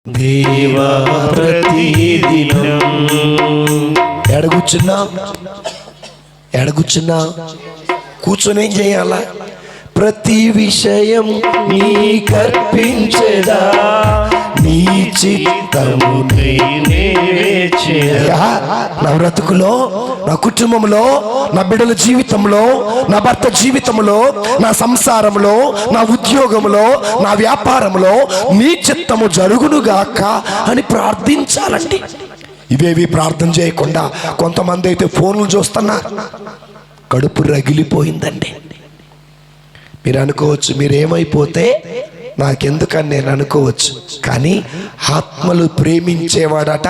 దేవా ప్రతిదినం ఎడగుచ్చున్నా కూర్చొని ఏం చేయాలా? ప్రతి విషయం నీకర్పించెదా, నీ చిత్తము నా బ్రతుకులో, నా కుటుంబంలో, నా బిడ్డల జీవితంలో, నా భర్త జీవితంలో, నా సంసారంలో, నా ఉద్యోగంలో, నా వ్యాపారంలో నీ చిత్తము జరుగునుగాక అని ప్రార్థించాలండి. ఇవేవి ప్రార్థన చేయకుండా కొంతమంది అయితే ఫోన్లు చూస్తున్నారు. కడుపు రగిలిపోయిందండి. మీరు అనుకోవచ్చు, మీరేమైపోతే నాకెందుకని నేను అనుకోవచ్చు. కానీ ఆత్మలు ప్రేమించేవాడట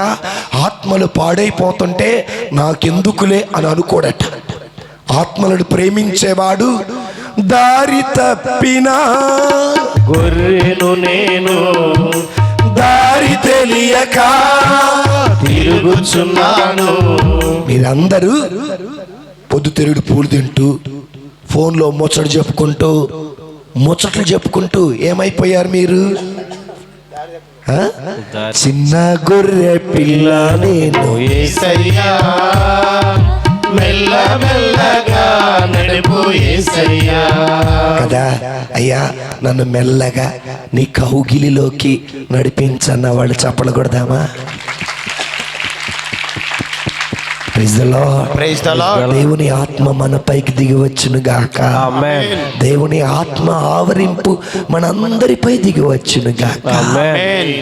ఆత్మలు పాడైపోతుంటే నాకెందుకులే అని అనుకోడట. ఆత్మలను ప్రేమించేవాడు దారి తప్పినా గొర్రెను నేను దారి తెలియక తిరుగుచున్నాను. మీరందరూ పొద్దుతిరుగుడు పూలు తింటూ ఫోన్లో ముచ్చట్లు చెప్పుకుంటూ ఏమైపోయారు మీరు? చిన్న గొర్రె పిల్ల నేను యేసయ్యా మెల్ల మెల్లగా నడుపు యేసయ్యా. కదా అయ్యా, నన్ను మెల్లగా నీ కౌగిలిలోకి నడిపించన్న వాళ్ళు చప్పలు కొడదామా? దేవుని ఆత్మ మన పైకి దిగి వచ్చును గాక. దేవుని ఆత్మ ఆవరింపు మన-అందరిపై దిగి వచ్చును గాక.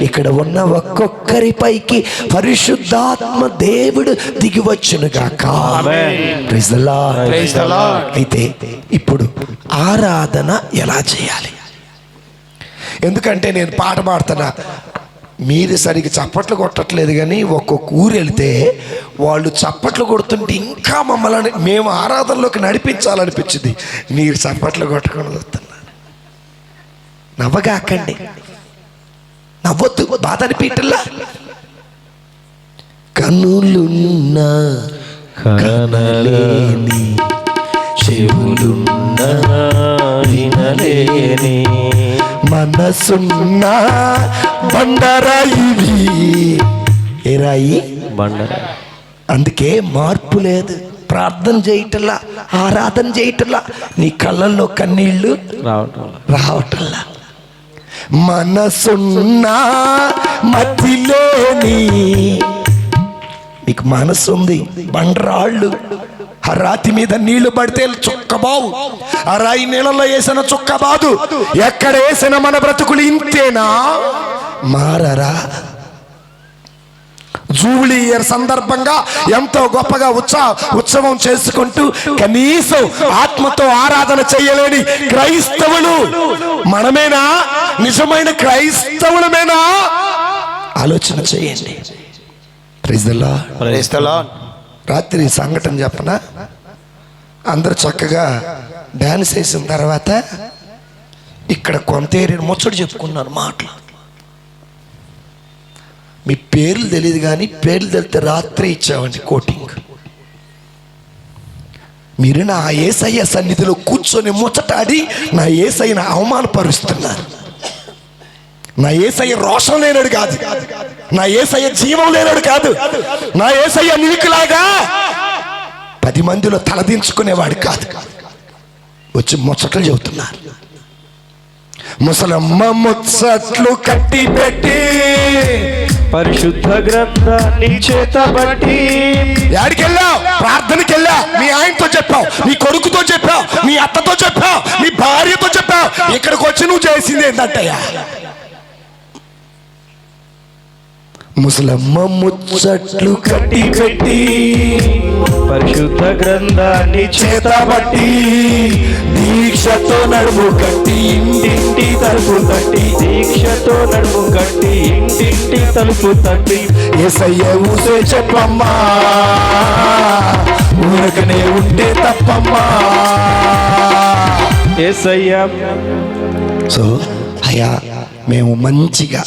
ఇక్కడ ఉన్న ఒక్కొక్కరి పైకి పరిశుద్ధాత్మ దేవుడు దిగి వచ్చును గాక. అయితే ఇప్పుడు ఆరాధన ఎలా చేయాలి? ఎందుకంటే నేను పాట పాడుతున్నా, మీరు సరిగ్గా చప్పట్లు కొట్టట్లేదు. కానీ ఒక్కొక్క ఊరు వెళితే వాళ్ళు చప్పట్లు కొడుతుంటే ఇంకా మమ్మల్ని మేము ఆరాధనలోకి నడిపించాలనిపించింది. మీరు చప్పట్లు కొట్టకుండా వస్తున్నారు. నవ్వగాకండి, నవ్వొద్దు, బాధ అనిపించట్లా. కనులున్నా కనలేని, చెవులున్నా వినలేని, మనసున్నా బండరాయి. ఏ రాయి? బండరాయి. అందుకే మార్పు లేదు. ప్రార్థన చేయటల్లా, ఆరాధన చేయటల్లా, నీ కళ్ళల్లో కన్నీళ్లు రావటల్లా. మనసున్నా మతిలేని, నీకు మనసు ఉంది, బండరాళ్ళు. ఆ రాతి మీద నీళ్లు పడితే చుక్కబావు, ఆ రాయి నీళ్ళలో వేసిన చుక్కబాదు. ఎక్కడ వేసిన మన బ్రతుకులు ఇంతేనా? మారరా? జూబ్లీ ఇయర్ సందర్భంగా ఎంతో గొప్పగా ఉత్సవం చేసుకుంటూ కనీసం ఆత్మతో ఆరాధన చేయలేని క్రైస్తవులు మనమేనా? నిజమైన క్రైస్తవులమేనా? ఆలోచన చేయండి. Praise the Lord. రాత్రి సంఘటన చెప్పనా? అందరు చక్కగా డాన్స్ వేసిన తర్వాత ఇక్కడ కొంత ఏరియా ముచ్చట చెప్పుకున్నారు. మాటలు మీ పేర్లు తెలియదు, కానీ పేర్లు తెలితే రాత్రి ఇచ్చామండి కోటింగ్. మీరు నా యేసయ్య సన్నిధిలో కూర్చొని ముచ్చటాడి నా యేసయ్యను అవమానపరుస్తున్నారు. నా యేసయ్య రోషం లేనాడు కాదు, నా యేసయ్య జీవం లేనాడు కాదు, నా యేసయ్య నీకులాగా 10 మందిలో తలదించుకునేవాడు కాదు. వచ్చి ముచ్చట్లు చెబుతున్నారు. ముసలమ్మ ముచ్చట్లు కట్టి పెట్టి పరిశుద్ధ గ్రంథాన్ని చేతబట్టి, యాడికెళ్ళావు? ప్రార్థనకి వెళ్ళా, మీ ఆయనతో చెప్పావు, నీ కొడుకుతో చెప్పావు, నీ అత్తతో చెప్పావు, నీ భార్యతో చెప్పావు. ఇక్కడికి వచ్చి నువ్వు చేసింది ఏంటంటయ్యా? ముసలమ్మ ముచ్చట్లు కట్టి పెట్టి పరిశుద్ధ గ్రంథాన్ని చేతబట్టి, దీక్షతో నడుము కట్టి ఇంటింటి తలుపు తట్టి, దీక్షతో నడుము కట్టి ఇంటింటి తలుపు తట్టి, యేసయ్య ఊసే చెప్పమ్మా, ఊరకనే ఉంటే తప్పమ్మా. యేసయ్య. సో అయ్యా, మేము మంచిగా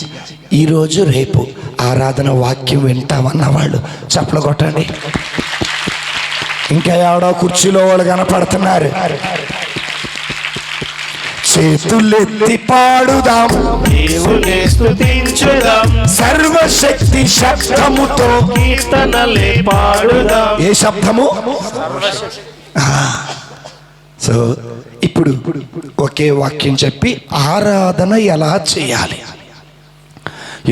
ఈరోజు రేపు ఆరాధన వాక్యం వింటామన్న వాళ్ళు చప్పలు కొట్టండి. ఇంకా ఎవడో కుర్చీలో వాళ్ళు కనపడుతున్నారు. చేతులెత్తి పాడుదాం, దేవుని స్తుతించుదాం, సర్వశక్తి శబ్దముతో. కీర్తనలే పాడుదాం. ఏ శబ్దము? సో ఇప్పుడు ఒకే వాక్యం చెప్పి ఆరాధన ఎలా చేయాలి.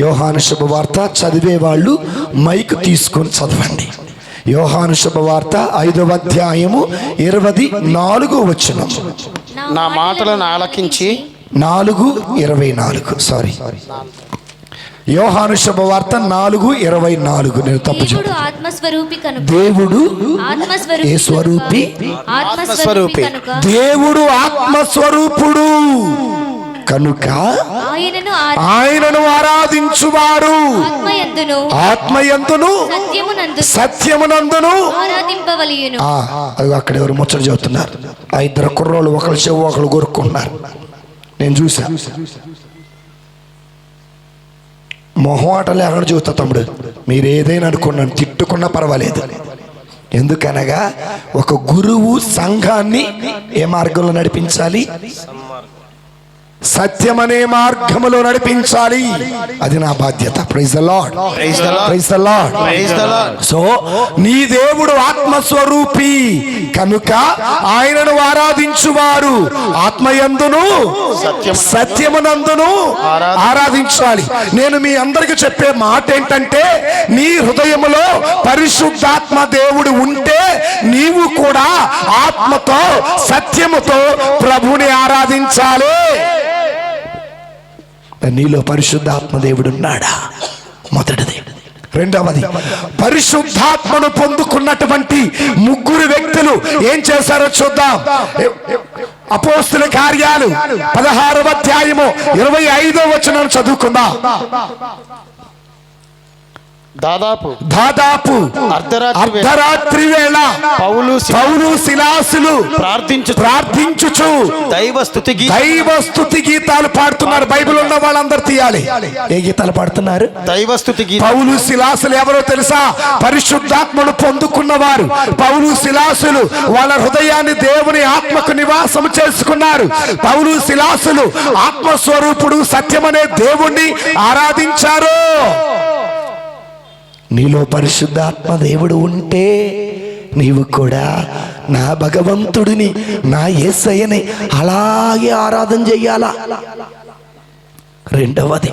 యోహాను శుభవార్త చదివే వాళ్ళు మైక్ తీసుకొని చదవండి. యోహాను శుభవార్త 5వ అధ్యాయము 24వ వచనం. నా మాటలను ఆలకించి 4:24 సారీ, యోహాను శుభవార్త 4:24. నేను తప్పు దేవుడు చెప్పాను. ఆత్మస్వరూపి కనుక దేవుడు ఆత్మస్వరూపి ఏ స్వరూపి? ఆత్మస్వరూపి కనుక దేవుడు ఆత్మస్వరూపుడు కనుక ఆయనను ఆరాధించువారు ఆత్మయందును సత్యమునందును ఆరాధింపవలెను. అది అక్కడ ఎవరు ముచ్చట చెబుతున్నారు. ఆ ఇద్దరు కుర్రోళ్ళు ఒకళ్ళు చెవు ఒకళ్ళు కొరుక్కుంటున్నారు. నేను చూసా. మొహమాటలే అక్కడ చూస్తా తమ్ముడు, మీరు ఏదైనా అనుకున్నాను, తిట్టుకున్నా పర్వాలేదు. ఎందుకనగా ఒక గురువు సంఘాన్ని ఏ మార్గంలో నడిపించాలి? సత్యమనే మార్గములో నడిపించాలి. అది నా బాధ్యత. Praise the lord, praise the lord, praise the Lord. So నీ దేవుడు ఆత్మస్వరూపి కనుక ఆయనను ఆరాధించువారు ఆత్మయందును సత్యమునందును ఆరాధించాలి. నేను మీ అందరికి చెప్పే మాట ఏంటంటే, నీ హృదయములో పరిశుద్ధాత్మ దేవుడు ఉంటే నీవు కూడా ఆత్మతో సత్యముతో ప్రభుని ఆరాధించాలి. నీలో పరిశుద్ధాత్మ దేవుడు ఉన్నాడా? మొదటిది. రెండవది, పరిశుద్ధాత్మను పొందుకున్నటువంటి 3 వ్యక్తులు ఏం చేశారో చూద్దాం. అపోస్తుల కార్యాలు 16వ అధ్యాయము 25వ వచనం చదువుకుందాం. దాదాపు అర్ధరాత్రి వేళ పౌలు సిలాసులు ప్రార్థించుచు దైవస్తుతి గీతాలు పాడుతున్నారు. బైబిల్ ఉన్న వాళ్ళందరూ తీయాలి. ఏ గీతాలు పాడుతున్నారు? దైవస్తుతి గీతాలు. పౌలు సిలాసులు ఎవరో తెలుసా? పరిశుద్ధాత్మను పొందుకున్నవారు. పౌలు సిలాసులు వాళ్ళ హృదయాన్ని దేవుని ఆత్మకు నివాసం చేసుకున్నారు. పౌలు సిలాసులు ఆత్మస్వరూపుడు సత్యమనే దేవుణ్ణి ఆరాధించారు. నీలో పరిశుద్ధాత్మ దేవుడు ఉంటే నీవు కూడా నా భగవంతుడిని, నా యేసయ్యని అలాగే ఆరాధన చెయ్యాలా. రెండవది,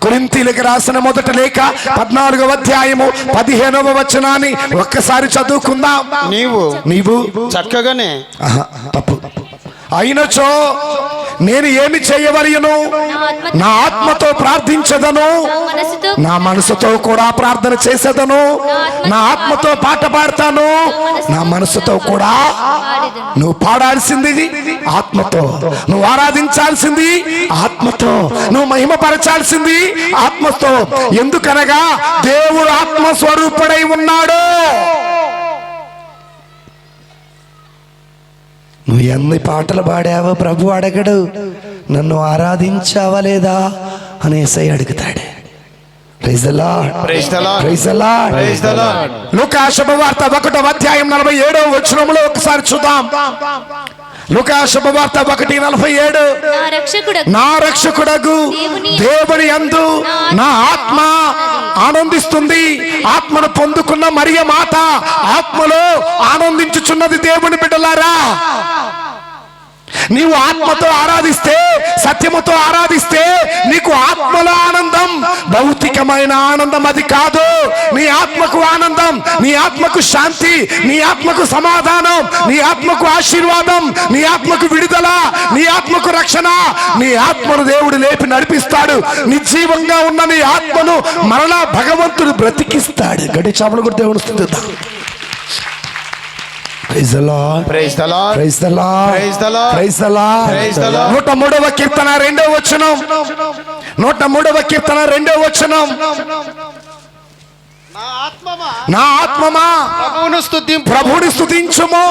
కొరింథీయులకు రాసిన మొదటి లేఖ 14వ అధ్యాయము 15వ వచనాన్ని ఒక్కసారి చదువుకుందాం. నీవు చక్కగానే తప్పు అయినచో నేను ఏమి చేయవలెను? నా ఆత్మతో ప్రార్థించదను, నా మనసుతో కూడా ప్రార్థన చేసేదను, నా ఆత్మతో పాట పాడతాను, నా మనసుతో కూడా. నువ్వు పాడాల్సింది ఆత్మతో, నువ్వు ఆరాధించాల్సింది ఆత్మతో, నువ్వు మహిమపరచాల్సింది ఆత్మతో. ఎందుకనగా దేవుడు ఆత్మస్వరూపుడై ఉన్నాడు. నువ్వు ఎన్ని పాటలు పాడావో ప్రభు అడగడు, నన్ను ఆరాధించావా లేదా అని యేసయ్య అడుగుతాడు. Praise the lord, praise the lord, praise the lord, praise the lord. లూకా శుభవార్త 1వ అధ్యాయం 47వ వచనంలో ఒకసారి చూద్దాం. లూకా శుభవార్త 1:47. నా రక్షకుడగు దేవుని యందు నా ఆత్మ ఆనందిస్తుంది. ఆత్మను పొందుకున్న మరియ మాత ఆత్మలో ఆనందించుచున్నది. దేవుని బిడ్డలారా, నీవు ఆత్మతో ఆరాధిస్తే, సత్యముతో ఆరాధిస్తే నీకు ఆత్మలో ఆనందం, భౌతికమైన ఆనందం అది కాదు. నీ ఆత్మకు ఆనందం, నీ ఆత్మకు శాంతి, నీ ఆత్మకు సమాధానం, నీ ఆత్మకు ఆశీర్వాదం, నీ ఆత్మకు విడుదల, నీ ఆత్మకు రక్షణ. నీ ఆత్మను దేవుడు లేపి నడిపిస్తాడు. నిర్జీవంగా ఉన్న నీ ఆత్మను మరలా భగవంతుడు బ్రతికిస్తాడు. గడి చాపలు కూడా దేవుడు స్తుతిద్దాం. Praise the Lord. Praise the Lord. Praise the Lord. Praise the Lord. Praise the Lord. Praise the Lord. 103వ కీర్తన 2వ వచనం. 103వ కీర్తన 2వ వచనం. నా ఆత్మమా ప్రభువుని స్తుతించుము,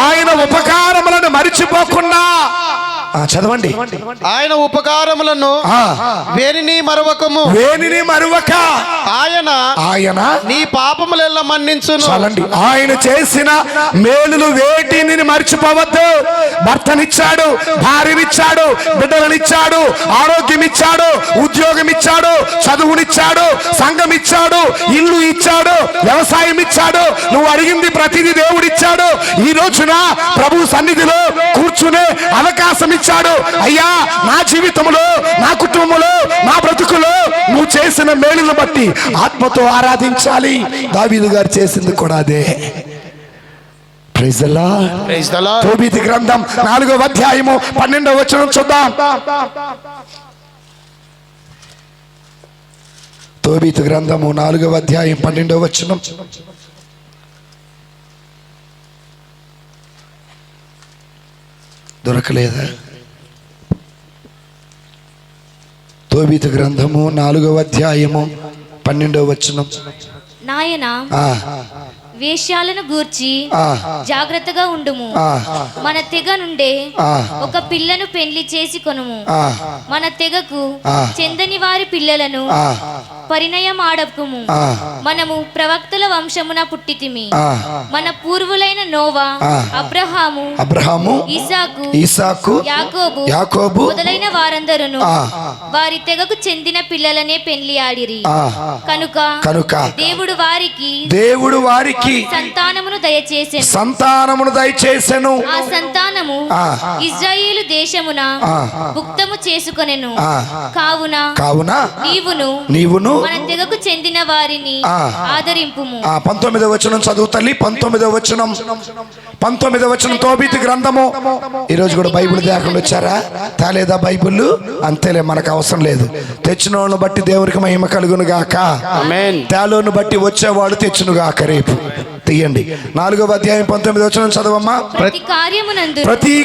ఆయన ఉపకారములను మరిచిపోకుండా. చదవండి. ఆయన ఉపకారములను ఆ, వేరిని మరవకము. వేనిని మరువక ఆయన నీ పాపములెల్ల మన్నించును. చాలండి. ఆయన చేసిన మేలులు వేటిని మర్చిపోవద్దు. భర్తనిచ్చాడు, భార్యనిచ్చాడు, బిడ్డలనిచ్చాడు, ఆరోగ్యం ఇచ్చాడు, ఉద్యోగం ఇచ్చాడు, చదువునిచ్చాడు, సంఘం ఇచ్చాడు, ఇల్లు ఇచ్చాడు, వ్యవసాయం ఇచ్చాడు. నువ్వు అడిగింది ప్రతిదీ దేవుడిచ్చాడు. ఈ రోజున ప్రభు సన్నిధిలో కూర్చునే అవకాశం ఇచ్చాడు. అయ్యా, నా జీవితంలో, నా కుటుంబంలో, నా బ్రతుకులో నువ్వు చేసిన మేలును బట్టి ఆత్మతో ఆరాధించాలి. దావీదు గారు చేసింది కూడా అదే. Praise the Lord. Praise the Lord. తోబీతు గ్రంథం 4వ అధ్యాయము 12వ వచనం చూద్దాం. తోబీతు గ్రంథము 4వ అధ్యాయం 12వ వచనం. దొరకలేదా? తోబీతు గ్రంథము 4వ అధ్యాయము 12వ వచనం. నాయనా, ఆ, వేశ్యాలను గూర్చి ఆ, జాగ్రత్తగా ఉండుము. ఆ, మన తెగ నుండే ఆ, ఒక పిల్లను పెళ్లి చేసి కొనుము. ఆ, మన తెగకు ఆ. చెందని వారి పిల్లలను ఆ, పరిణయం ఆడకుము. ఆ, మనము ప్రవక్తల వంశమున పుట్టితిమి. ఆ. మన పూర్వులైన నోవా, ఆ. అబ్రహాము, అబ్రహాము, ఇసాకు, ఇసాకు, యాకోబు యాకోబు మొదలైన వారందరును ఆ. వారి తెగకు చెందిన పిల్లలనే పెళ్లి ఆడిరి. ఆ. కనుక దేవుడు దేవుడు వారికి సంతానమును దయచేసెను. సంతానమును దయచేసెను. ఆ సంతానము ఆ. ఇజ్రాయేలు దేశమున ఆ. భుక్తము చేసుకొనెను. ఆ. కావున నీవును మన తెగకు చెందిన వారిని ఆ. ఆదరింపుము. 19వ వచనం చదువు తల్లి. 19వ వచనం తోబీతు గ్రంథము. ఈరోజు కూడా బైబిల్ తేకుండా వచ్చారా? తేలేదా బైబిల్? అంతేలే, మనకు అవసరం లేదు. తెచ్చిన వాళ్ళని బట్టి దేవునికి మహిమ కలుగును గాక. ఆమేన్. తేలోను బట్టి వచ్చేవాడు తెచ్చును గాక. రేపు తీయండి. 4వ అధ్యాయం 19వ వచనం చదవమ్మా. ప్రతి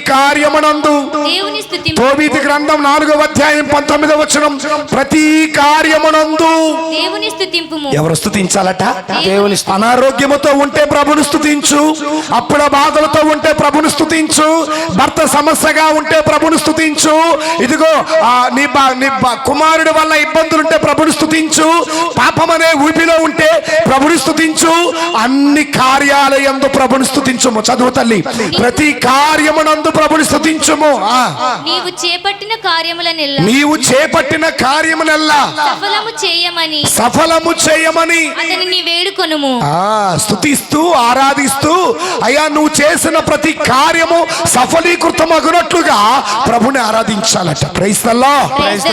కార్యమునందు దేవుని స్తుతింపు. తోబీతు గ్రంథం 4వ అధ్యాయం 19వ వచనం. ప్రతి కార్యమునందు దేవుని స్తుతింపుము. ఎవరు స్తుతించాలట? దేవుని అనారోగ్యముతో ఉంటే ప్రభుని స్తుతించు. అప్పుల బాధలతో ఉంటే ప్రభుని స్తుతించు. భర్త సమస్యగా ఉంటే ప్రభుని స్తుతించు. ఇదిగో నీ కుమారుడి వల్ల ఇబ్బందులుంటే ప్రభుని స్తుతించు. పాపమనే ఊపిలో ఉంటే ప్రభుని స్తుతించు. అన్ని కార్యాలయందు ప్రభుని స్తుతించుము. చదువు తల్లి. ప్రతి కార్యమునందు ప్రభుని స్తుతించుము. నీవు చేపట్టిన కార్యమునెల్లా సఫలము చేయమని అతనిని వేడుకొనుము. స్తుతిస్తూ ఆరాధిస్తూ, అయ్యా నువ్వు చేసిన ప్రతి కార్యము సఫలీకృతమగునట్లుగా ప్రభుని ఆరాధించాలట. Praise the lord. Praise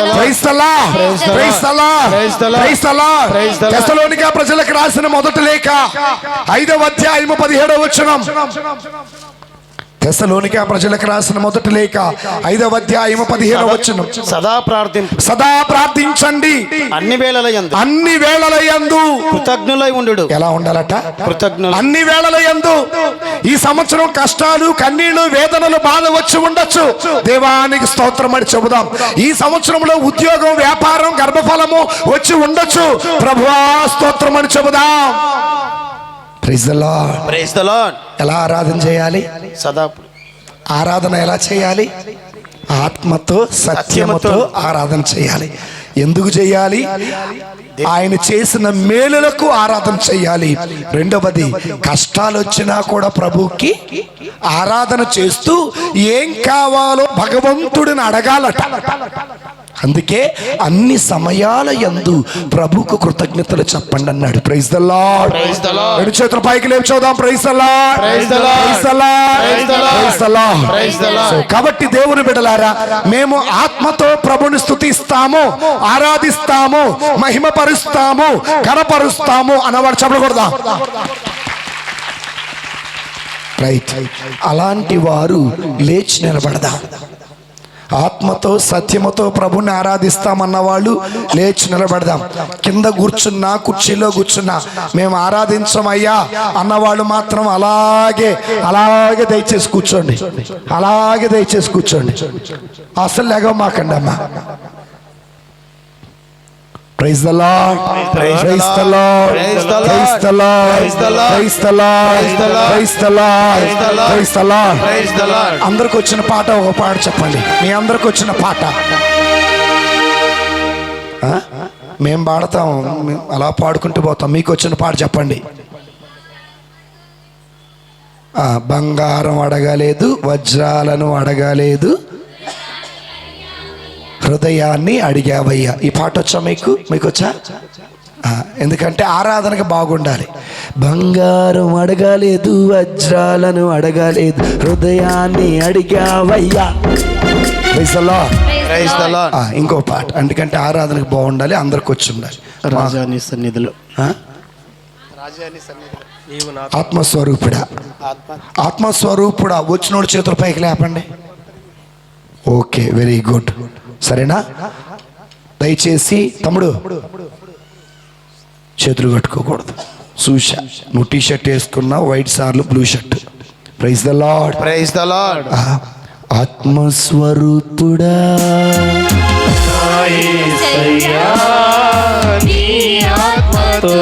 the lord. Praise the lord. Praise the lord. తెస్సలోనిక ప్రజలకు రాసిన మొదటి లేఖ 5వ అధ్యాయము 17వ వచనం. తెస్సలోనిక ప్రజలకు రాసిన మొదటి లేఖ 5వ అధ్యాయము 17వ వచనం. సదా ప్రార్థించండి, అన్ని వేళలయందు కృతజ్ఞులై ఉండు. ఎలా ఉండాలట? కృతజ్ఞులు. అన్ని వేళలయందు. ఈ సంవత్సరం కష్టాలు, కన్నీళ్లు, వేదనలు, బాధ వచ్చి ఉండొచ్చు. దేవానికి స్తోత్రం అని చెబుదాం. ఈ సంవత్సరంలో ఉద్యోగం, వ్యాపారం, గర్భఫలము వచ్చి ఉండొచ్చు. ప్రభువా స్తోత్రం అని చెబుదాం. Praise the lord. Praise the Lord. ఎలా ఆరాధన చేయాలి? సదా ఆరాధన ఎలా చేయాలి? ఆత్మతో సత్యముతో ఆరాధన చేయాలి. ఎందుకు చేయాలి? ఆయన చేసిన మేలులకు ఆరాధన చేయాలి. రెండవది, కష్టాలు వచ్చినా కూడా ప్రభువుకి ఆరాధన చేస్తూ ఏం కావాలో భగవంతుడిని అడగాలట. అందుకే అన్ని సమయాల యందు ప్రభుకు కృతజ్ఞతలు చెప్పండి అన్నాడు. Praise the Lord. రెండు చేతుల పైకి లేపి చూద్దాం. Praise the lord. Praise the lord. Praise the Lord. కాబట్టి దేవుని బిడ్డలారా, మేము ఆత్మతో ప్రభుని స్తుతిస్తాము, ఆరాధిస్తాము, మహిమపరుస్తాము, ఘనపరుస్తాము అన్నవాడు చెప్పకూడదా? రైట్. అలాంటి వారు లేచి నిలబడదాం. ఆత్మతో సత్యముతో ప్రభుని ఆరాధిస్తామన్న వాళ్ళు లేచి నిలబడదాం. కింద కూర్చున్నా, కుర్చీలో కూర్చున్నా మేము ఆరాధించమయ్యా అన్నవాళ్ళు మాత్రం అలాగే దయచేసి కూర్చోండి. అలాగే దయచేసి కూర్చోండి. అసలు లెగమాకండి అమ్మా. Praise the Lord, Praise the praise the Lord, Praise the Lord. Praise the Lord, Praise the Lord. Praise the Lord, Praise the Lord. Praise the Lord, Praise the Lord. Praise the lord. Praise the Lord. అందరికి వచ్చిన పాట ఒక పాట చెప్పండి. మీ అందరికి వచ్చిన పాట ఆ? మేము పాడతాం, అలా పాడుకుంటూ పోతాం. మీకు వచ్చిన పాట చెప్పండి. బంగారం అడగలేదు, వజ్రాలను అడగలేదు, హృదయాన్ని అడిగావయ్యా. ఈ పాట వచ్చా మీకు? మీకు వచ్చా? ఎందుకంటే ఆరాధనకి బాగుండాలి. బంగారం అడగలేదు, వజ్రాలను అడగలేదు, హృదయాన్ని అడిగావయ్యా. Praise the lord. Praise the lord. ఇంకో పాట, ఎందుకంటే ఆరాధనకు బాగుండాలి, అందరికి వచ్చి ఉండాలి. రాజాని సన్నిధిలో ఆత్మస్వరూపుడా, ఆత్మస్వరూపుడా వచ్చినోడు చేతుల పైకి లేపండి. Okay, very good. సరేనా? దయచేసి తమ్ముడు చేతులు కట్టుకోకూడదు. చూసా నువ్వు టీ షర్ట్ వేసుకున్నావు, వైట్ సార్లు blue shirt. Praise the lord. Praise the lord. ఆత్మస్వరూపుడా యేసయ్యా, నీ ఆత్మతో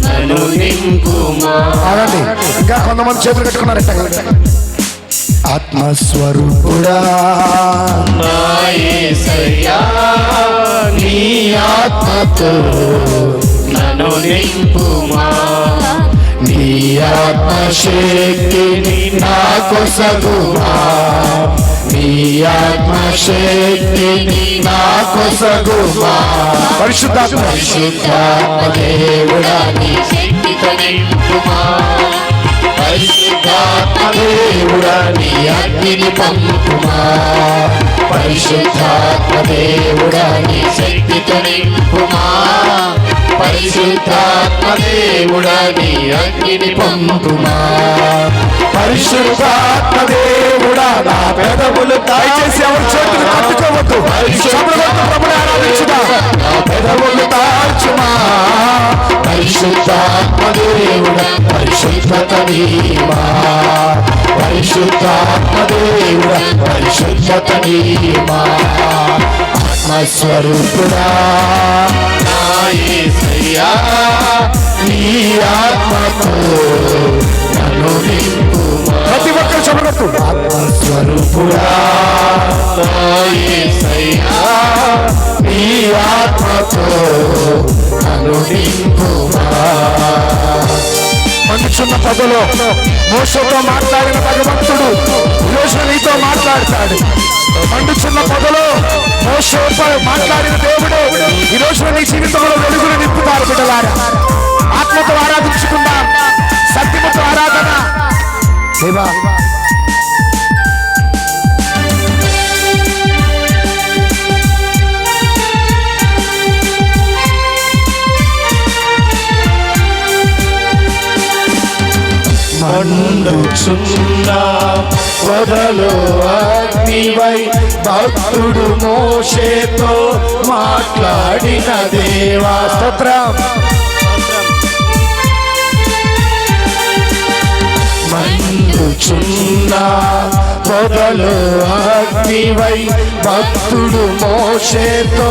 నన్ను నింపుమా. ఆగండి, ఇంకా కొంతమంది చేతులు కట్టుకున్నారట. ఆత్మస్వరూపుడా నా యేసయ్యా, నీ ఆత్మతో నన్ను నింపుమా. నీ ఆత్మశక్తిని నా కొసగుమా, నీ ఆత్మశక్తిని నా కొసగుమా. పరిశుద్ధాత్మ దేవుడా, నీ శక్తితో నింపుమా. పరిశుద్ధాత్మ దేవుడా, నీ అగ్నిని పంపుమా. పరిశుద్ధాత్మ దేవుడా, నీ శక్తితో నింపుమా. పరిశుద్ధాత్మ దేవుడా, నీ అగ్నిని పంపుమా. పరిశుద్ధాత్మ దేవుడా, నా పెదవులు దయచేసి ఎవరి చేతులు కట్టుకోవద్దు. ప్రభుని ఆరాధించుదా, నా పెదవులు దాల్చుమా. పరిశుద్ధాత్మ దేవుడా, పరిశుద్ధత నీమా. పరిశుద్ధాత్మ దేవుడా, పరిశుద్ధత నీమా. ఆత్మస్వరూపుడా నా యేసయ్యా, నీ ఆత్మతో నన్ను నింపుమా. ప్రతి ఒక్కరు చెప్పగట్టు. ఆత్మస్వరూపుడా నా యేసయ్యా, నీ ఆత్మతో నన్ను నింపుమా. మంచున్న పదలో మోసతో మాట్లాడిన భగవంతుడు ఈరోజు నీతో మాట్లాడతాడు. మండుచున్న పొదలో మోసతో మాట్లాడిన దేవుడు ఈరోజు నీ జీవితంలో వెలుగులు నింపుతారు. బిడ్డలారా, ఆత్మతో ఆరాధించుకుందాం, సత్యముతో ఆరాధన. దేవా, మండుచున్న పొదలో అగ్నివై భక్తుడు మోషేతో మాట్లాడిన దేవా. స్తోత్రం. మండుచున్న పొదలో అగ్నివై భక్తుడు మోషేతో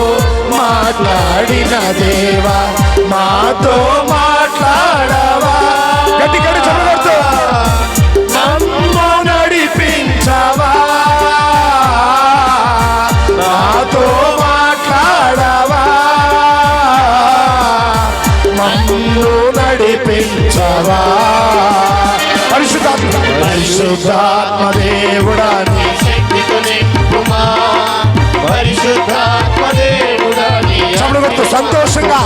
మాట్లాడిన దేవా. మాతో మాట్లాడవా, గట్టిగా చెప్పగలుగుతూ నన్ను నడిపించవా. నాతో మాట్లాడవా, నన్ను నడిపించవా. పరిశుద్ధాత్మ పరిశుద్ధాత్మ దేవుడా, నీ శక్తితో నింపుమా. పరిశుద్ధాత్మ దేవుడా, నీ చెప్పగలుగుతూ సంతోషంగా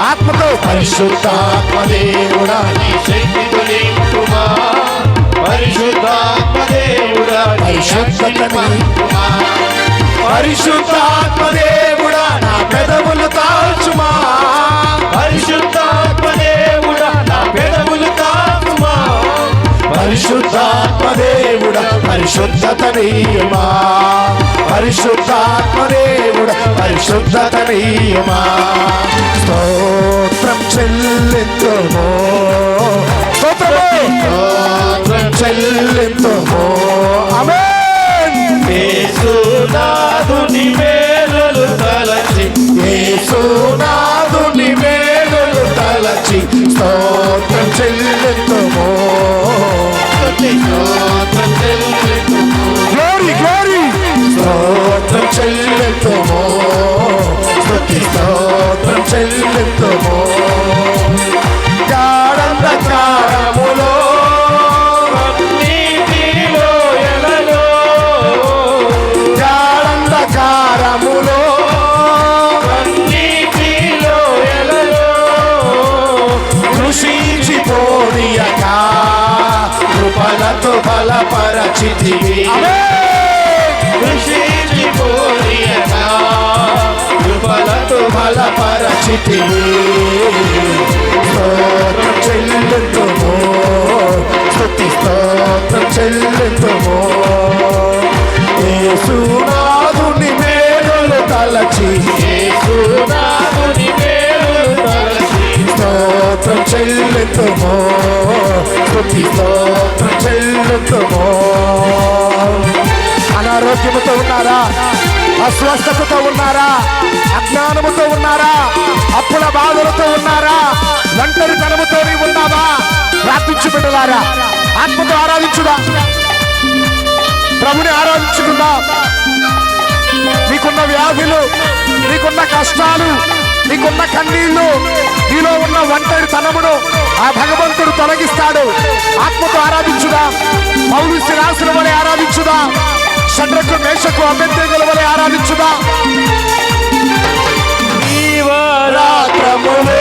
ఆత్మతో. పరిశుద్ధాత్మ దేవుడా, నీ శక్తితో నింపుమా. పరిశుద్ధాత్మ దేవుడా, నీ శక్తితో నింపుమా. పరిశుద్ధాత్మ దేవుడా, నా పెదవులు తాల్చుమా. పరిశుద్ధాత్మ దేవుడా, నా పెదవులు తాల్చుమా. పరిశుద్ధాత్మ దేవుడా, పరిశుద్ధత నీయమా. పరిశుద్ధాత్మ దేవుడా, పరిశుద్ధత నీయమా. స్తోత్రం చెల్లింతుము, స్తోత్రం చెల్లింతుము. ఆమేన్. యేసునాథుని మేలులు తలచి, యేసు చెల్లింతుము గ్లోరీ గ్లోరీ స్తోత్రం చెల్లింతుము స్తుతి స్తోత్రం చెల్లింతుము గాఢంధకారములో నీటిలో ఎలలో గాఢంధకారములో నీటిలో ఎలలో కృషించిపోనీయక కృపలతో బలపరచితివి కృషించిపోనీయక కృపలతో బలపరచితివి స్తోత్రం చెల్లింతుము స్తుతి స్తోత్రం చెల్లింతుము యేసునాథుని మేలులు తలచి యేసునాథుని మేలులు తలచి స్తోత్రం చెల్లింతుము స్తుతి స్తోత్రం చెల్లింతుము అనారోగ్యముతో ఉన్నారా అస్వస్థతతో ఉన్నారా అజ్ఞానముతో ఉన్నారా అప్పుల బాధలతో ఉన్నారా ఒంటరితనముతో ఉన్నావా ప్రార్థించు బిడ్డలారా ఆత్మతో ఆరాధించుదా ప్రభుని ఆరాధించుకుందా నీకున్న వ్యాధులు నీకున్న కష్టాలు నీకున్న కన్నీళ్లు నీలో ఉన్న ఒంటరితనమును ఆ భగవంతుడు తొలగిస్తాడు ఆత్మతో ఆరాధించుదా పౌలు శిలాసుల వలె ఆరాధించుదా షడ్రకు మేషకు అబేద్నెగోల వలె ఆరాధించుదా జీవరాత్రములో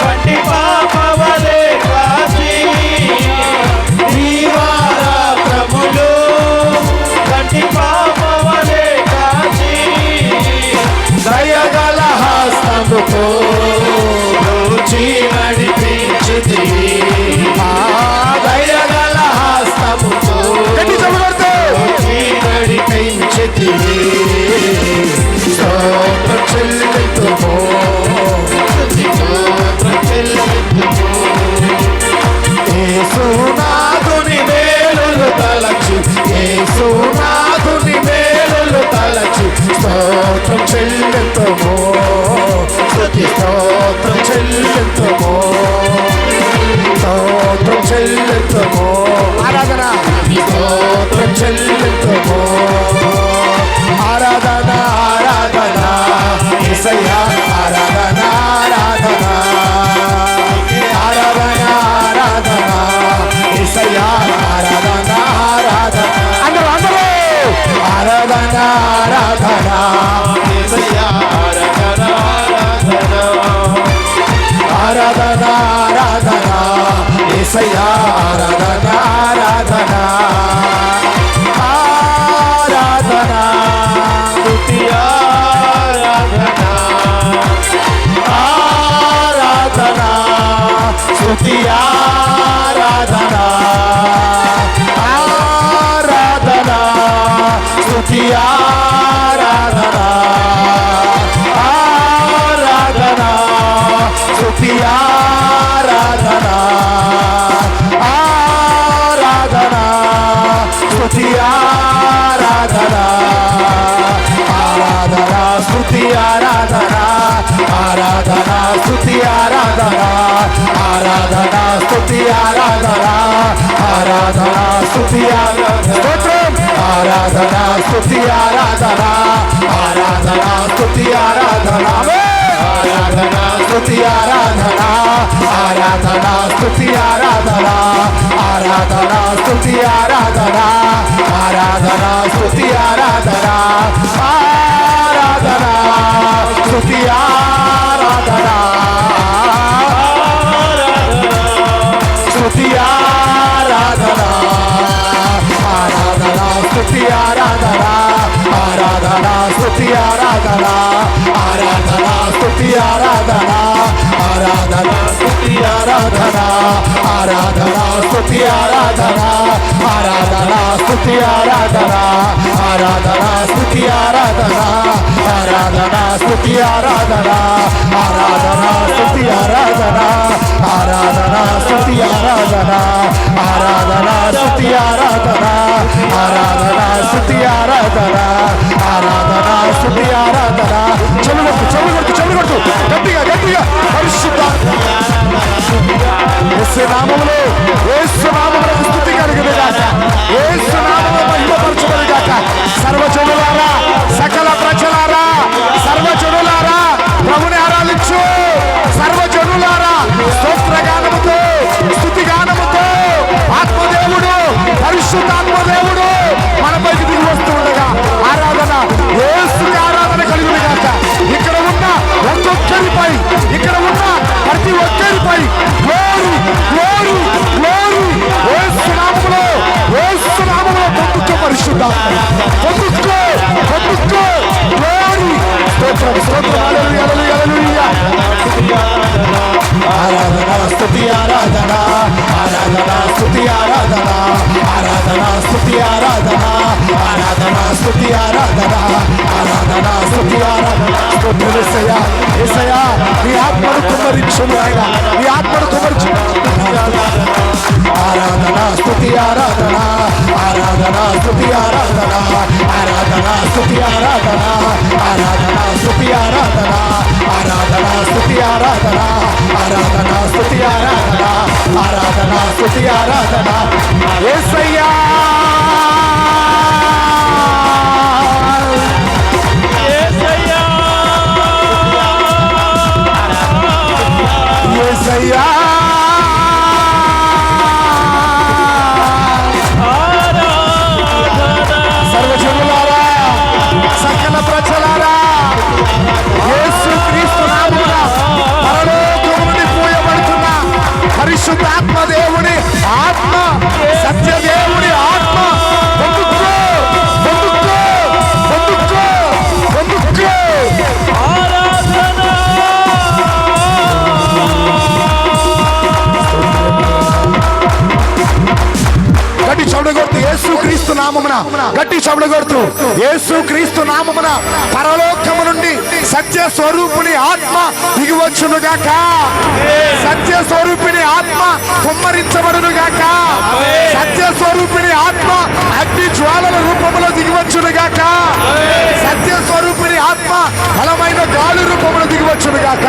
కంటి పాపవలే కాచి జీవరాత్రములో కంటి పాపవలే కాచి దయగల హస్తముతో బ్రోచి నడిపించితివి దయగల హస్తముతో బ్రోచి నడిపించితివి స్తోత్రం చెల్లింతుము స్తోత్రం చెల్లింతుము యేసునాథుని మేలులు తలచి యేసునాథుని మేలులు తలచి స్తోత్రం చెల్లింతుము స్తుతి స్తోత్రం చెల్లింతుము స్తోత్రం చెల్లింతుము ఆరాధన స్తోత్రం చెల్లింతుము ఆరాధన ఆరాధన యేసయ్యా ఆరాధన ఆరాధన ఆరాధన ఆరాధన యేసయ్యా ఆరాధన ఆరాధన అందరూ అందరూ ఆరాధన ఆరాధన యేసయ్యా ఆరాధన ఆరాధన ఆరాధన యేసయ్యా ఆరాధన ఆరాధన ఆరాధన స్తుతి ఆరాధన ఆరాధన స్తుతి ఆరాధన ఆరాధన స్తుతి ఆరాధన ఆరాధన స్తుతి ఆరాధన ఆరాధన స్తుతి ఆరాధన ఆరాధన స్తుతి ఆరాధన ఆరాధన స్తుతి ఆరాధన ఆరాధన స్తుతి ఆరాధన ఆరాధన స్తుతి ఆరాధన స్తోత్రం ఆరాధన స్తుతి ఆరాధన ఆరాధన స్తుతి ఆరాధన ఆరాధన స్తుతి ఆరాధన ఆరాధన స్తుతి ఆరాధన ఆరాధన స్తుతి ఆరాధన ఆరాధన స్తుతి ఆరాధన ఆరాధన స్తుతి ఆరాధన స్తుతి ఆరాధన ఆరాధన స్తుతి ఆరాధన ఆరాధన స్తుతి ఆరాధన ఆరాధన స్తుతి ఆరాధన ఆరాధన స్తుతి ఆరాధన ఆరాధన స్తుతి ఆరాధన ఆరాధన స్తుతి ఆరాధన ఆరాధన స్తుతి ఆరాధన ఆరాధన స్తుతి ఆరాధన ఆరాధన స్తుతి ఆరాధన ఆరాధన స్తుతి ఆరాధన ఆరాధన స్తుతి ఆరాధన ఆరాధన స్తుతి ఆరాధన ఆరాధన స్తుతి ఆరాధన చెవులు కొట్టు గట్టిగా గట్టిగా పరిశుద్ధ పరిశుద్ధాత్మ దేవుడు మనపైకి దిగి వస్తూ ఉండగా ఆరాధన, యేసుకి ఆరాధన కలుగును గాక. ఇక్కడ ఉన్న ఒక్కొక్కరిపై, ఇక్కడ ఉన్న ప్రతి ఒక్కరిపై గ్లోరీ గ్లోరీ గ్లోరీ యేసు నామములో, యేసు నామములో పొందుకో పరిశుద్ధాత్మ, పొందుకో పొందుకో గ్లోరీ. స్తోత్రం స్తోత్రం, హల్లెలూయా హల్లెలూయా హల్లెలూయా. ఆరాధన స్తుతి ఆరాధన, ఆరాధన స్తుతి ఆరాధన, ఆరాధన స్తుతి ఆరాధన, ఆరాధన స్తుతి ఆరాధన, ఆరాధన స్తుతి ఆరాధన. స్తోత్రం యేసయ్యా, యేసయ్యా నీ ఆత్మను కుమ్మరించును ఆయన, నీ ఆత్మను కుమ్మరించును. ఆరాధన స్తుతి ఆరాధన, ఆరాధన స్తుతి ఆరాధన, ఆరాధన స్తుతి ఆరాధన, ఆరాధన స్తుతి ఆరాధన, ఆరాధన స్తుతి ఆరాధన, ఆరాధన స్తుతి ఆరాధన, ఆరాధన స్తుతి ఆరాధన. యేసయ్యా యేసయ్యా యేసయ్యా సర్వజనులారా, సకల ప్రజలారా, యేసు క్రీస్తు నామమున పరలోకము నుండి పూయబడుతున్న పరిశుద్ధాత్మ దేవుని ఆత్మ, సత్య దేవుని ఆత్మ పొందుకో పొందుకో పొందుకో పొందుకో. గట్టి చౌడ కొడుతూ యేసు క్రీస్తు నామమున, గట్టి చౌడ కొడుతూ యేసు క్రీస్తు నామమున పరలోకము నుండి సత్య స్వరూపుని ఆత్మ దిగివచ్చును గాక. సత్య స్వరూపిణి ఆత్మ కుమ్మరించబడును గాక. సత్య స్వరూపిణి ఆత్మ అగ్ని జ్వాలల రూపములో దిగివచ్చును గాక. సత్య స్వరూపిణి ఆత్మ బలమైన గాలి రూపములో దిగివచ్చును గాక.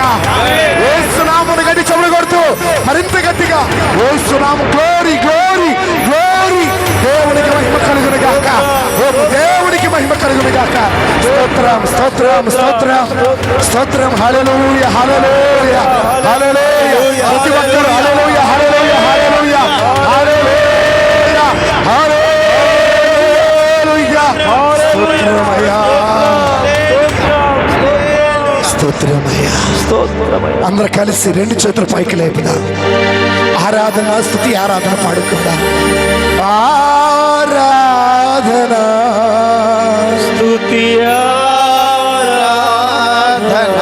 యేసు నామమున గట్టి చౌడ కొడుతూ మరింత గట్టిగా యేసు నామం గ్లోరీ గ్లోరీ గ్లోరీ. దేవునికి మహిమ కలుగును గాక, దేవునికి మహిమ కలుగును గాక. స్తోత్రం స్తోత్రం స్తోత్రం స్తోత్రం, హల్లెలూయా హల్లెలూయా హల్లెలూయా. ప్రతి ఒక్కరు హల్లెలూయా హల్లెలూయా హల్లెలూయా హల్లెలూయా హల్లెలూయా. స్తోత్రమయ్యా స్తోత్రమయ్యా స్తోత్రమయ్యా. అందరూ కలిసి రెండు చేతులు పైకి లేపుదాం. ఆరాధన స్తుతి ఆరాధన పాడుకుందాం. ఆరాధన స్తుతి ఆరాధన.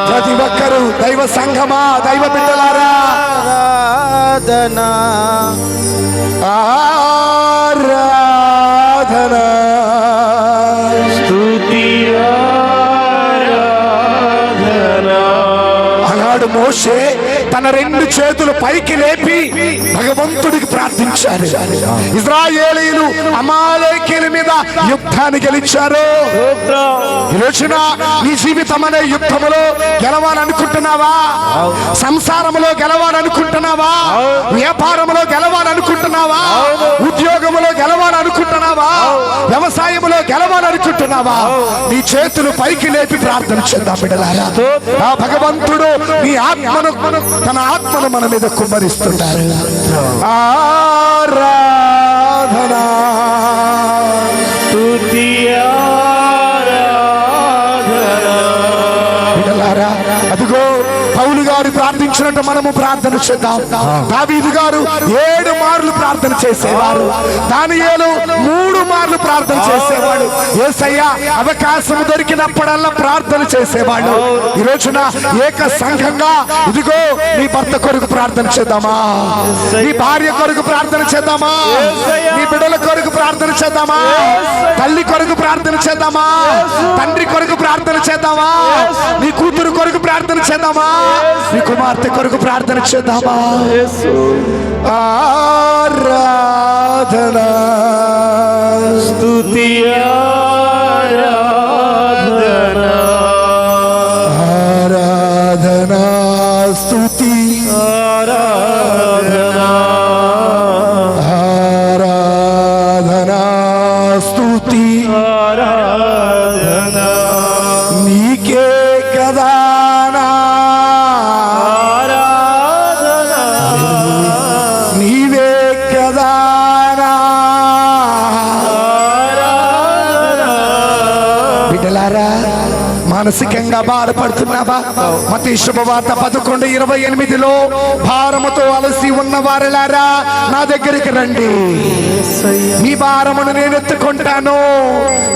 ప్రతి ఒక్కరు దైవ సంఘమా, దైవ బిడ్డలారా, ఆరాధన ఆరాధన స్తుతి ఆరాధన. ఆనాడు మోషే తన రెండు చేతులు పైకి లేపి భగవంతుడికి ప్రార్థించారు. ఇశ్రాయేలీయులు అమాలేకీయుల మీద యుద్ధాన్ని గెలిచారు. ఈ రోజున నీ జీవితం అనే యుద్ధములో గెలవాలనుకుంటున్నావా? సంసారములో గెలవాలనుకుంటున్నావా? వ్యాపారములో గెలవాలనుకుంటున్నావా? ఉద్యోగములో గెలవాలనుకుంటున్నావా? వ్యవసాయములో గెలవాలనుకుంటున్నావా? నీ చేతులు పైకి లేపి ప్రార్థన చేద్దాం బిడ్డలారా. ఆ భగవంతుడు నీ ఆత్మను, తన ఆత్మను మన మీద కుమ్మరిస్తున్నారు. ఆరాధన స్తుతి ఆరాధన. బిడ్డలారా, అదిగో పౌలు గారు ప్రార్థించినట్టు మనము ప్రార్థన చేద్దాం. దావీదు గారు 7 మార్లు ప్రార్థన చేసేవారు. దానియేలు 3 మార్లు ప్రార్థన చేసేవాడు. యేసయ్య అవకాశం దొరికినప్పుడల్లా ప్రార్థన చేసేవాడు. ఈ రోజున ఏక సంఘంగా ఇదిగో నీ భర్త కొరకు ప్రార్థన చేద్దామా? నీ భార్య కొరకు ప్రార్థన చేద్దామా? నీ బిడ్డల కొరకు ప్రార్థన చేద్దామా? తల్లి కొరకు ప్రార్థన చేద్దామా? తండ్రి కొరకు ప్రార్థన చేద్దామా? నీ కూతురు కొరకు ప్రార్థన చేద్దామా? నీ కుమార్తె కొరకు ప్రార్థన చేద్దామా? ఆరాధన స్తుతి ఆరాధన. ఆరాధన స్తుతి ఆరాధన. ఆరాధన స్తుతి ఆరాధన. నీకే కదా నా ఆరాధన. నీవే కదా నా ఆర్థికంగా బాధపడుతున్నావా? మత్తయి శుభవార్త 11:28 భారముతో అలసి ఉన్న వారలారా నా దగ్గరికి రండి, మీ భారమును నేను ఎత్తుకుంటాను,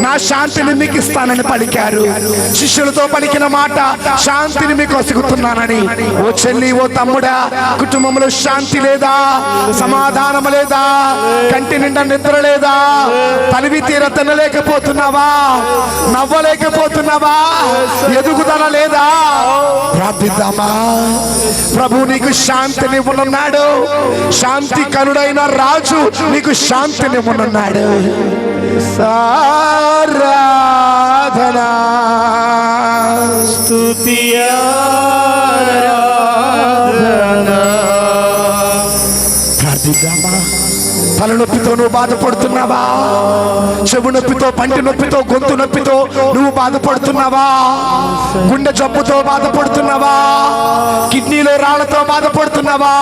నా శాంతిని మీకు ఇస్తానని పలికారు. శిష్యులతో పలికిన మాట శాంతిని మీకు వసుకుతున్నానని. ఓ చెల్లి, ఓ తమ్ముడా, కుటుంబంలో శాంతి లేదా? సమాధానం లేదా? కంటి నిండా నిద్ర లేదా? తనివి తీర తినలేకపోతున్నావా? నవ్వలేకపోతున్నావా? ఎదుగుదల లేదా? ప్రార్థిద్దామా? ప్రభు నీకు శాంతిని ఇవ్వనున్నాడు. శాంతి కనుడైన రాజు నీకు శాంతిని ఇవ్వనున్నాడు. ఆరాధన స్తుతి ఆరాధన. ప్రార్థిద్దామా? తలనొప్పితో నువ్వు బాధపడుతున్నావా? చెవు నొప్పితో, పంటి నొప్పితో, గొంతు నొప్పితో నువ్వు బాధపడుతున్నావా? గుండె జబ్బుతో బాధపడుతున్నావా? కిడ్నీలో రాళ్లతో బాధపడుతున్నావా?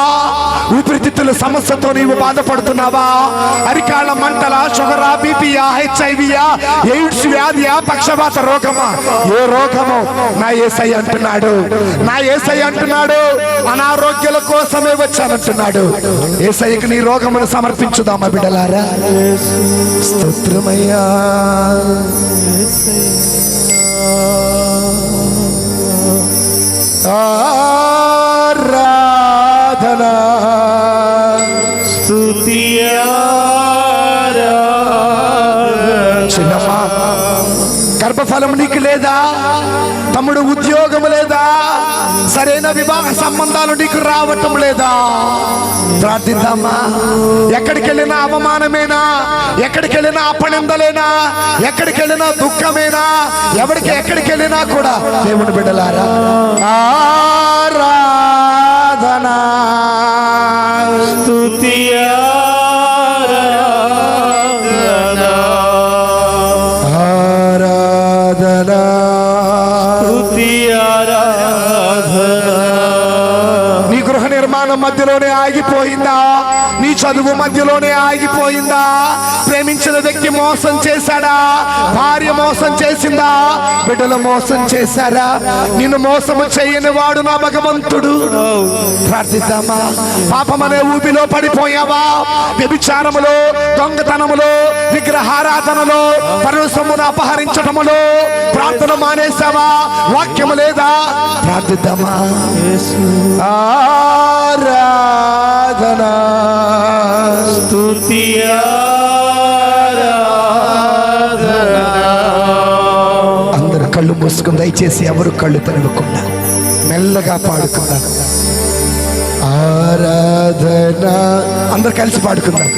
ఊపిరితిత్తుల సమస్యతో నీవు బాధపడుతున్నావా? అరికాళ్ళ మంటల, షుగరా, బీపీయా, హెచ్ఐవియా, ఎయిడ్స్ వ్యాధియా, పక్షవాత రోగమా? ఏ రోగము? నా యేసయ్య అంటున్నాడు, నా యేసయ్య అంటున్నాడు, అనారోగ్యాల కోసమే వచ్చానంటున్నాడు. యేసయ్యకు నీ రోగమును సమర్పించుదామా బిడ్డలారా? స్తోత్రమయ్యా. ఆరాధన స్తుతి ఆరాధన. చిన్నమ్మా, గర్భఫలం నీకు లేదా? తమ్ముడు, ఉద్యోగం లేదా? సరైన వివాహ సంబంధాలు నీకు రావటం లేదా? ప్రార్థిద్దామా? ఎక్కడికి వెళ్ళినా అవమానమేనా? ఎక్కడికి వెళ్ళినా అపనిందలేనా? ఎక్కడికి వెళ్ళినా దుఃఖమేనా? ఎక్కడికి వెళ్ళినా కూడా దేవుని బిడ్డలారా ఆరాధన స్తుతి ఆరాధన. ఆరాధన స్తుతి ఆరాధన. నీ గృహ నిర్మాణం మధ్యలోనే ఆగిపోయిందా? నీ చదువు మధ్యలోనే ఆగిపోయిందా? ప్రేమించిన వ్యక్తి మోసం చేశాడా? భార్య మోసం చేసిందా? బిడ్డలు మోసం చేశారా? నిన్ను మోసము చేయని వాడు నా భగవంతుడు. ప్రార్థిద్దామా? పాపమనే ఊబిలో పడిపోయావా? వ్యభిచారములో, దొంగతనములో, విగ్రహారాధనలో, పరసమును అపహరించటములో ప్రార్థన మానేశావా? వాక్యము లేదా? ప్రార్థిద్దామా? ఆరాధన స్తుతి ఆరాధన. అందరు కళ్ళు మూసుకుని దయచేసి ఎవరు కళ్ళు తెరవకుండా మెల్లగా పాడుకుందాం. ఆరాధన అందరు కలిసి పాడుకుందాం.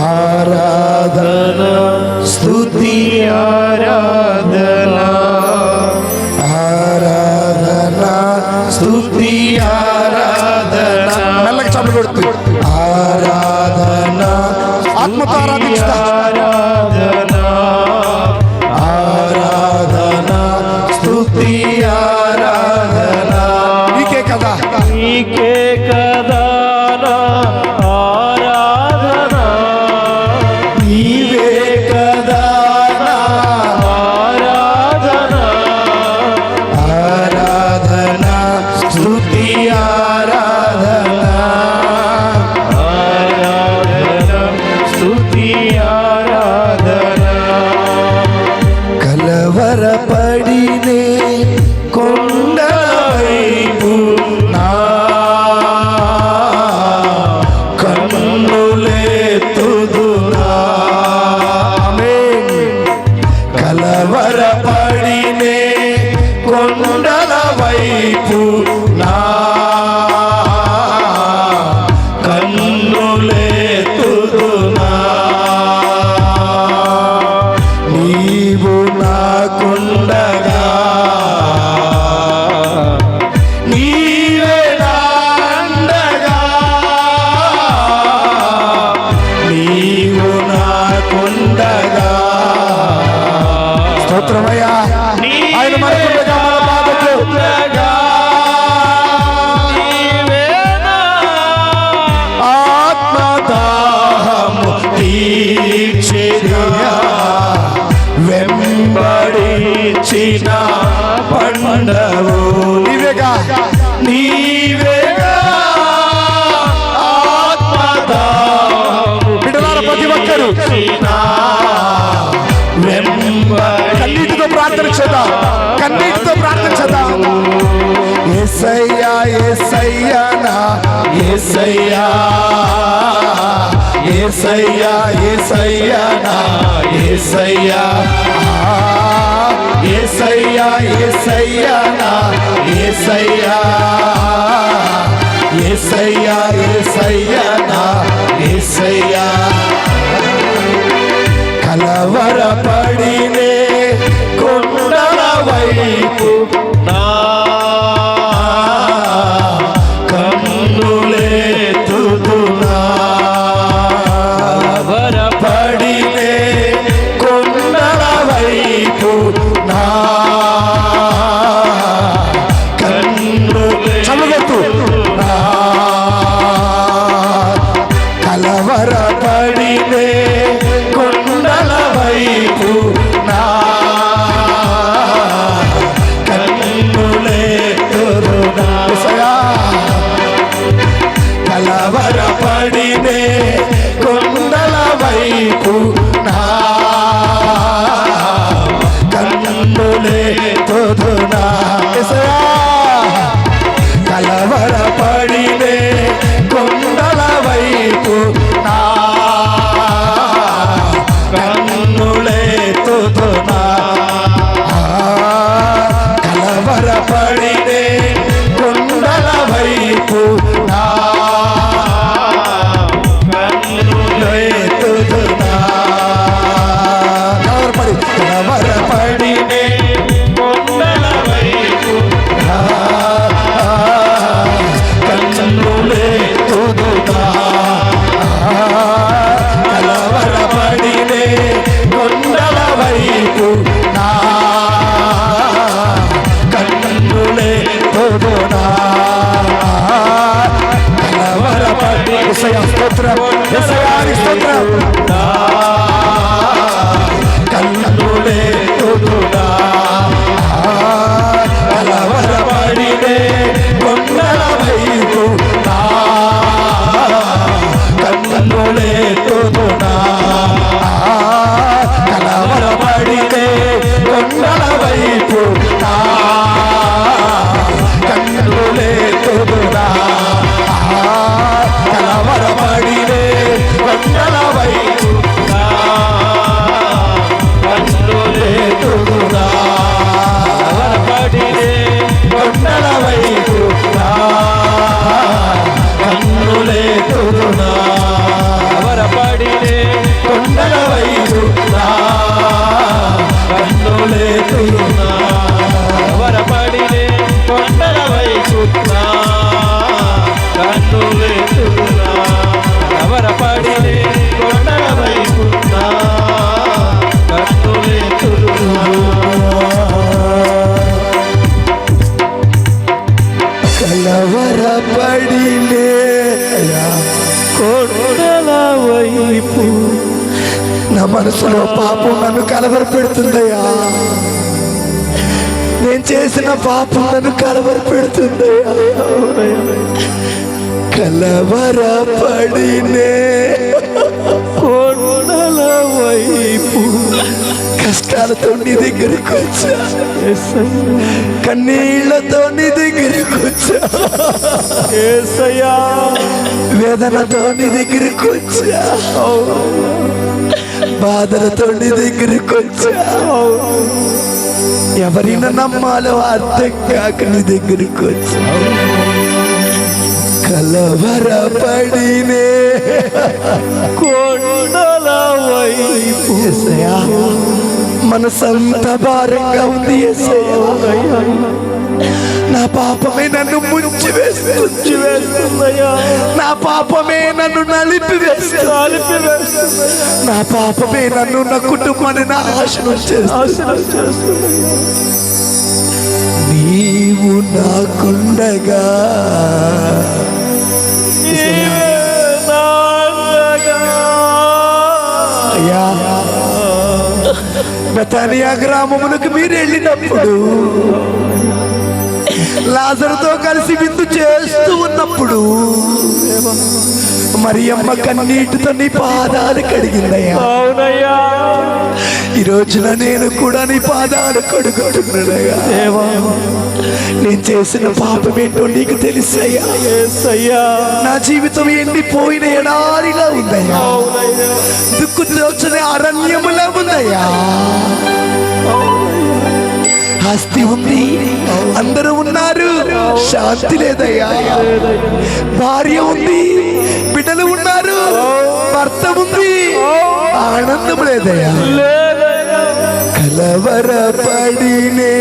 ఆరాధన స్తుతి ఆరాధన. ఆరాధన స్తుతి ఆరాధన. మెల్లగా చప్పుడు కొడుతూ ఆరాధన ఆత్మతో ఆరాధించుతా. ఆరాధన స్తుతి ఆరాధన. నీకే కదా, నీకే కదా నా ఆరాధన. నీవే కదా నా ఆరాధన. ఆరాధన స్తుతి ఆరాధన. ఆరాధన స్తుతి ఆరాధన. కలవరపడినే కొండవైపు నా కన్నులెత్తుదునా. ఆమేన్. కలవరపడినే కొండల వైపు నా నీవేగా ఆత్మదాము. బిడ్డలారా ప్రతి ఒక్కరు కన్నీటితో ప్రార్థన చేద్దాం, కన్నీటితో ప్రార్థన చేద్దాం. యేసయ్యా యేసయ్యా నా యేసయ్యా, యేసయ్యా యేసయ్యా నా యేసయ్యా, యేసయ్యా యేసయ్యా నా యేసయ్యా, యేసయ్యా యేసయ్యా నా యేసయ్యా. కలవరపడినే కొండల వైపు నా కన్నులెత్తుదునా, కలవరపడినే కొండల వైపు నా కన్నులెత్తుదునా, కలవరపడినే కొండల వైపు నా కన్నులెత్తుదునా. కలవరపడినే కొండల వైపు నా కన్నులెత్తుదునా. కలవరపడినే కొండల వైపు నా కన్నులెత్తుదునా, కలవరపడినే కొండల వైపు నా కన్నులెత్తుదునా, కలవరపడినే కొండల వైపు నా కన్నులెత్తుదునా, కలవరపడినే కొండల వైపు నా కన్నులెత్తుదునా, కలవరపడి యేసయ్యా స్తోత్రం, యేసయ్యా స్తోత్రం. కన్నులెత్తుదునా, కలవరపడినే కొండల వైపు నా కన్నులెత్తుదునా, కలవరపడినే కొండల వైపు నా కన్నులెత్తుదునా, కలవరపడినే కొండల వైపు నా కన్నులెత్తుదునా, కలవరపడినే కొండల వైపు నా కన్నులెత్తుదునా, కలవరపడినే కొండల వైపు నా కన్నులెత్తుదునా, కలవరపడినే కొండల వైపు నా కన్నులెత్తుదునా, కలవరపడినే కొండల వైపు నా కన్నులెత్తుదునా. కలవరపడినే కొండల వైపు నా మనసులో పాపం నన్ను కలవర పెడుతుందయ్యా, నేను చేసిన పాపం నన్ను కలవర పెడుతుందయ్యా. కలవరపడినే కొండల వైపు కష్టాలతో నీ దగ్గరికి వచ్చా, కన్నీళ్లతో నీ దగ్గరికి వచ్చా, వేదనతో నీ దగ్గరికి వచ్చా, బాధలతో నీ దగ్గరికి వచ్చా, ఎవరిని నమ్మాలో అర్థం కాక నీ దగ్గరికి వచ్చా. కలవరపడినే కొండల వైపు యేసయ్యా, మనసంత భారంగా ఉంది యేసయ్యా, నా పాపమే నన్ను ముంచి వేస్తుందయ్యా, నా పాపమే నన్ను నలిపి వేస్తుంది, నా పాపమే నన్ను నా కుటుంబాన్ని నాశనం చేస్తుంది. నీవు నాకుండగా అయ్యా, బెతానియా గ్రామమునకు మీరు వెళ్ళినప్పుడు లాజరుతో కలిసి విందు చేస్తూ ఉన్నప్పుడు మరియమ్మ కన్నీటితో నీ పాదాలు కడిగిందయ్యా. అవునయ్యా. ఈ రోజున నేను కూడా నీ పాదాలు కడుగుతున్నానయ్యా. దేవా, నేను చేసిన పాపం ఏంటో నీకు తెలుసయ్యా. యేసయ్యా. నా జీవితం ఎండిపోయిన ఎడారిలా ఉందయ్యా. అవునయ్యా. దుక్కు దోచిన అరణ్యములా ఉందయ్యా. ఆస్తి ఉంది, అందరూ ఉన్నారు, శాంతి లేదయ్యా. భార్య ఉంది, బిడ్డలు ఉన్నారు, భర్త ఉంది, ఆనందం లేదయ్యా. కలవరపడినే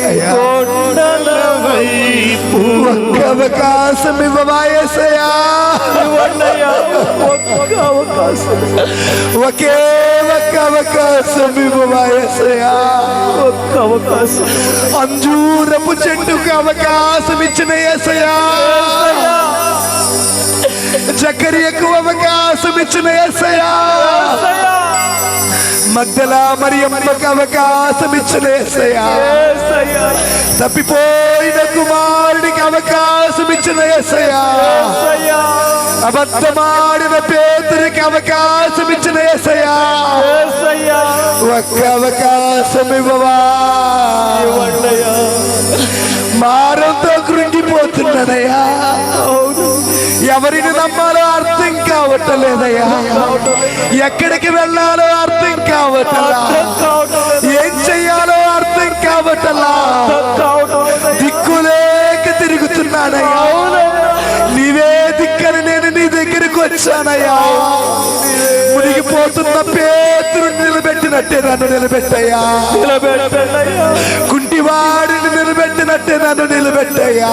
అయ్యా, కొండల వైపు ఒక్క అవకాశం ఇవ్వవాయసయా. ఇవ్వండయ్యా. ఒక్క అవకాశం, ఒకే ఒక్క అవకాశం ఇవ్వవాయసయా. ఒక్క అవకాశం. అంజూరపు చెట్టుకు అవకాశం ఇచ్చిన యేసయ్యా, జకరియకు అవకాశం ఇచ్చిన యేసయ్యా, మగ్దలా మరియమ్మకు అవకాశం ఇచ్చిన యేసయ్యా, యేసయ్యా. తప్పిపోయిన కుమారుడికి అవకాశం ఇచ్చిన యేసయ్యా, యేసయ్యా. అబద్ధమాడిన పేతురికి అవకాశం ఇచ్చిన యేసయ్యా, యేసయ్యా. ఒక్క అవకాశం ఇవ్వవా. ఇవ్వండయ్యా. మారంతో కృంగిపోతున్నాడయ్యా. ఎవరిని నమ్మాలో అర్థం కావట్లేదయ్యా. ఎక్కడికి వెళ్ళాలో అర్థం కావట్లా. ఏం చెయ్యాలో అర్థం కావట్లా. దిక్కులేక తిరుగుతున్నాడయ్యా. నీవే దిక్కని నేను నీ దగ్గరికి వచ్చానయ్యా. మునిగిపోతున్న పేతురు నిలబెట్టినట్టే నన్ను నిలబెట్టయ్యా. కుంటివాడిని నిలబెట్టినట్టే నన్ను నిలబెట్టయ్యా.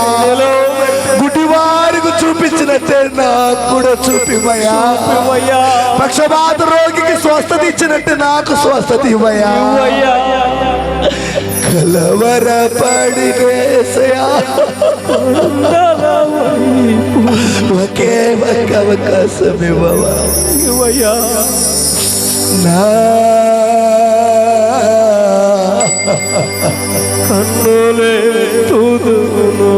గుడ్డివారికి చూపించినట్టే నాకు కూడా చూపివయ్యా. పక్షపాత రోగికి స్వస్థత ఇచ్చినట్టే నాకు స్వస్థత ఇవ్వయ్యా. కలవరపడి యేసయ్యా, ఒకే ఒక్క అవకాశం ఇవ్వవా. నా కన్నులే తుదును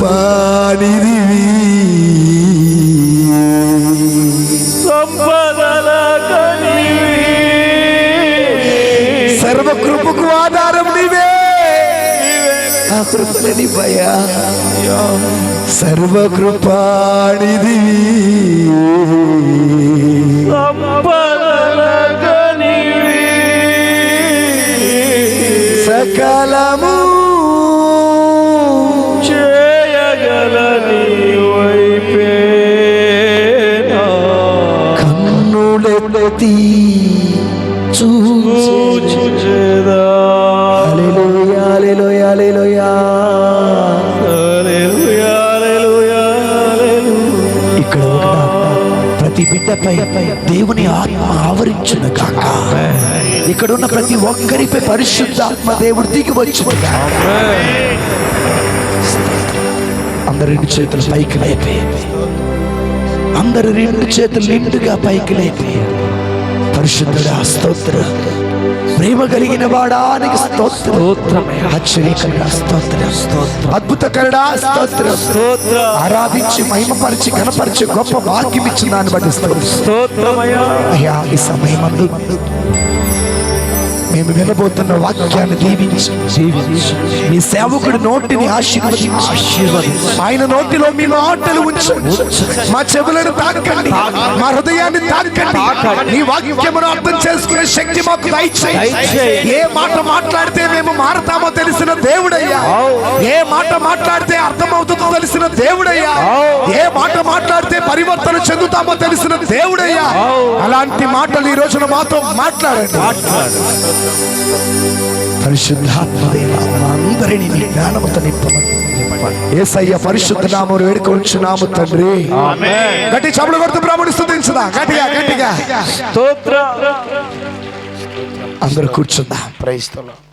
సర్వకృపానిధివి, సంపదల కనివి, సర్వకృపకు ఆధారం నీవే. ఆ కృపనివ్వయ్యా. సర్వకృపానిధివి, సంపదల కనివి, సకలము చేయగల నీవైపేనా. కన్నులెత్తి చూచెదా. హల్లెలూయా, హల్లెలూయా, హల్లెలూయా. హల్లెలూయా, హల్లెలూయా, హల్లెలూయా. ఇక్కడ ప్రతి బిడ్డపై దేవుని ఆత్మ ఆవరించున కాక. ఇక్కడున్న ప్రతి ఒక్కరిపై పరిశుద్ధాత్మ దేవుడు దిగి వచ్చును గాక. అందరి రెండు చేతులు పైకి లేపి, అందరి రెండు చేతులు నిండుగా పైకి లేపి, పరిశుద్ధుడా స్తోత్రం, ప్రేమ కలిగిన వాడానికి స్తోత్రం, ఆశ్చర్యకరుడా స్తోత్రం, అద్భుతకరుడా స్తోత్రం. ఆరాధించి మహిమపరిచి ఘనపరిచి గొప్ప వాక్యం ఇచ్చిన దాన్ని బట్టి స్తోత్రమయ్యా. అయ్యా, ఈ సమయం మేము వినబోతున్న వాక్యాన్ని దీవించి మీ సేవకుడి నోటిని ఆశీర్వదించి ఆయన నోటిలో మీ మాటలు ఉంచండి. మా చెవులను తాకండి, మా హృదయాన్ని తాకండి. నీ వాక్యమును అర్థం చేసుకునే శక్తి మాకు దయచేయండి. ఏ మాట మాట్లాడితే మేము మారతామో తెలిసిన దేవుడయ్యా, ఏ మాట మాట్లాడితే అర్థమవుతుందో తెలిసిన దేవుడయ్యా, ఏ మాట మాట్లాడితే పరివర్తన చెందుతామో తెలిసిన దేవుడయ్యా. అలాంటి మాటలు ఈ రోజున మాతో మాట్లాడండి. పరిశుద్ధాత్మదేవ అందరినీ నీ జ్ఞానముతో నింపమని యేసయ్య పరిశుద్ధ నామమున వేడుకొంచున్నాము తండ్రి. గట్టి చప్పట్లు కొడుతూ ప్రభువుని స్తుతించుదా. గట్టిగా గట్టిగా స్తోత్రం. అందరూ కూర్చుందాం. Praise the lord.